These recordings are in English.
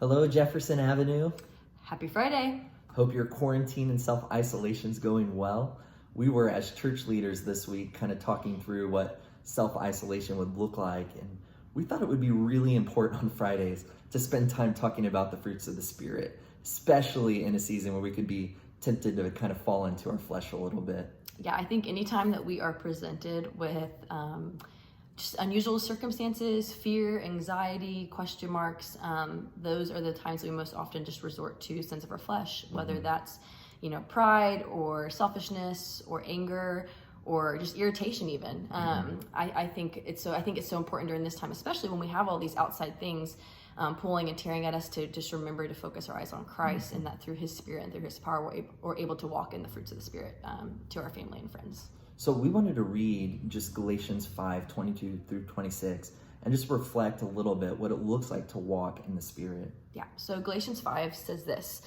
Hello, Jefferson Avenue. Happy Friday. Hope your quarantine and self-isolation is going well. We were, as church leaders this week, kind of talking through what self-isolation would look like, and we thought it would be really important on Fridays to spend time talking about the fruits of the Spirit, especially in a season where we could be tempted to kind of fall into our flesh a little bit. Yeah, I think anytime that we are presented with just unusual circumstances, fear, anxiety, question marks, those are the times we most often just resort to sins of our flesh, whether that's, pride or selfishness or anger or just irritation even. I think it's so important during this time, especially when we have all these outside things pulling and tearing at us, to just remember to focus our eyes on Christ, and that through His Spirit and through His power, we're able to walk in the fruits of the Spirit to our family and friends. So we wanted to read just Galatians 5:22 through 26 and just reflect a little bit what it looks like to walk in the Spirit. Yeah, so Galatians 5 says this: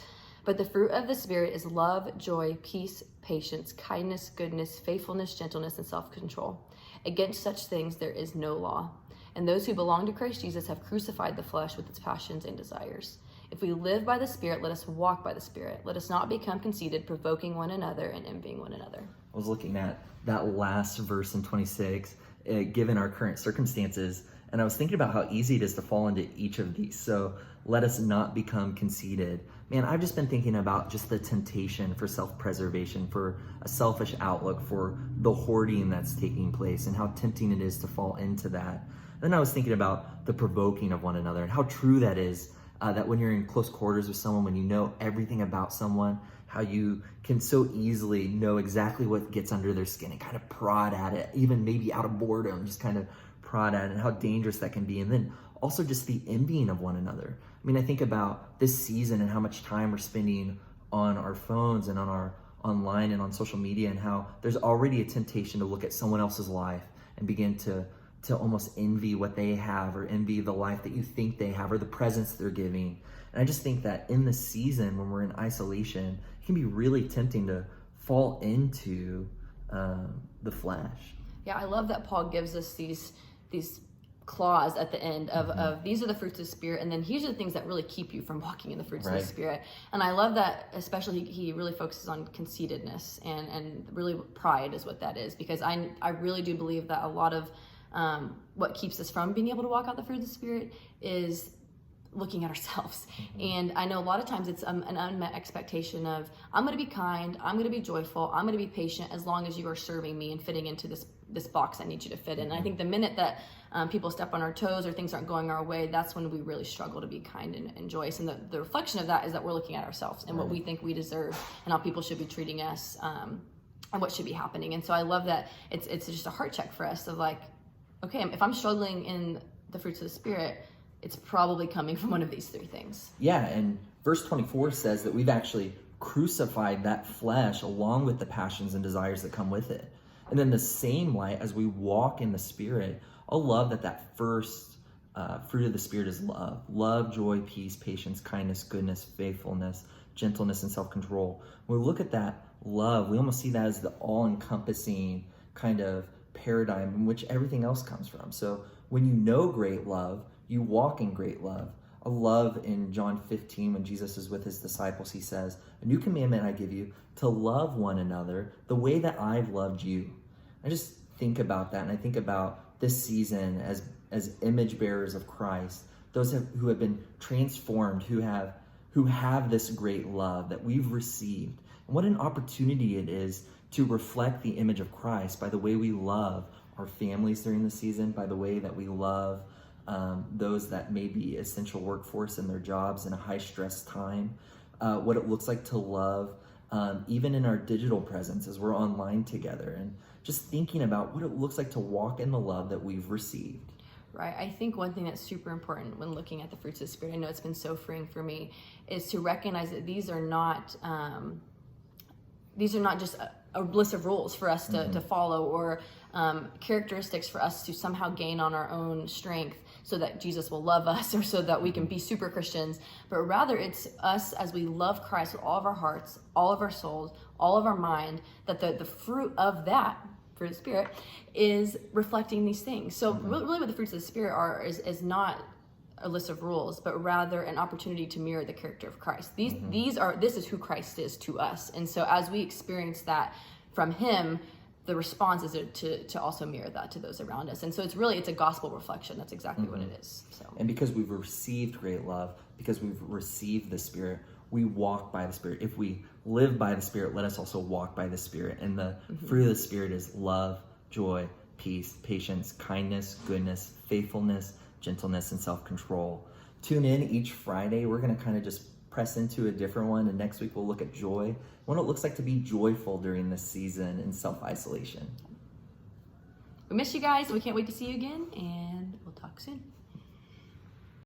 "But the fruit of the Spirit is love, joy, peace, patience, kindness, goodness, faithfulness, gentleness, and self-control. Against such things there is no law. And those who belong to Christ Jesus have crucified the flesh with its passions and desires. If we live by the Spirit, let us walk by the Spirit. Let us not become conceited, provoking one another and envying one another." I was looking at that last verse in 26, given our current circumstances, and I was thinking about how easy it is to fall into each of these. So let us not become conceited. Man, I've just been thinking about just the temptation for self-preservation, for a selfish outlook, for the hoarding that's taking place, and how tempting it is to fall into that. Then I was thinking about the provoking of one another and how true that is, that when you're in close quarters with someone, when you know everything about someone, how you can so easily know exactly what gets under their skin and kind of prod at it, even maybe out of boredom, just kind of prod at it, and how dangerous that can be. And then also just the envying of one another. I mean, I think about this season and how much time we're spending on our phones and on our online and on social media, and how there's already a temptation to look at someone else's life and begin to almost envy what they have, or envy the life that you think they have, or the presents they're giving. And I just think that in the season when we're in isolation, it can be really tempting to fall into the flesh. Yeah, I love that Paul gives us these clause at the end of these are the fruits of the Spirit, and then here's the things that really keep you from walking in the fruits of the Spirit. And I love that, especially he really focuses on conceitedness and really pride is what that is, because I really do believe that a lot of what keeps us from being able to walk out the fruit of the Spirit is looking at ourselves. And I know a lot of times it's an unmet expectation of, I'm going to be kind, I'm going to be joyful, I'm going to be patient, as long as you are serving me and fitting into this box I need you to fit in. And I think the minute that people step on our toes or things aren't going our way, that's when we really struggle to be kind and joyous. And the reflection of that is that we're looking at ourselves and what we think we deserve, and how people should be treating us, and what should be happening. And so I love that it's just a heart check for us of like, okay, if I'm struggling in the fruits of the Spirit, it's probably coming from one of these three things. Yeah, and verse 24 says that we've actually crucified that flesh along with the passions and desires that come with it. And in the same light, as we walk in the Spirit, I love that first fruit of the Spirit is love. Love, joy, peace, patience, kindness, goodness, faithfulness, gentleness, and self-control. When we look at that love, we almost see that as the all-encompassing kind of paradigm in which everything else comes from. So when you know great love, you walk in great love. I love in John 15 when Jesus is with his disciples, he says, "A new commandment I give you, to love one another the way that I've loved you." I just think about that, and I think about this season as image bearers of Christ, those who have been transformed, who have this great love that we've received. And what an opportunity it is to reflect the image of Christ by the way we love our families during the season, by the way that we love those that may be essential workforce in their jobs in a high stress time, what it looks like to love even in our digital presence as we're online together, and just thinking about what it looks like to walk in the love that we've received. Right. I think one thing that's super important when looking at the fruits of the Spirit, I know it's been so freeing for me, is to recognize that these are not just a list of rules for us to follow, or characteristics for us to somehow gain on our own strength so that Jesus will love us, or so that we can be super Christians, but rather it's us as we love Christ with all of our hearts, all of our souls, all of our mind, that the fruit of that fruit of the Spirit is reflecting these things. So really what the fruits of the Spirit are is not a list of rules, but rather an opportunity to mirror the character of Christ. This is who Christ is to us. And so as we experience that from him, the response is to also mirror that to those around us. And so it's a gospel reflection. That's exactly what it is. So, and because we've received great love, because we've received the Spirit, we walk by the Spirit. If we live by the Spirit, let us also walk by the Spirit. And the fruit of the Spirit is love, joy, peace, patience, kindness, goodness, faithfulness, gentleness, and self-control. Tune in each Friday. We're going to kind of just press into a different one. And next week we'll look at joy, what it looks like to be joyful during this season in self-isolation. We miss you guys. We can't wait to see you again, and we'll talk soon.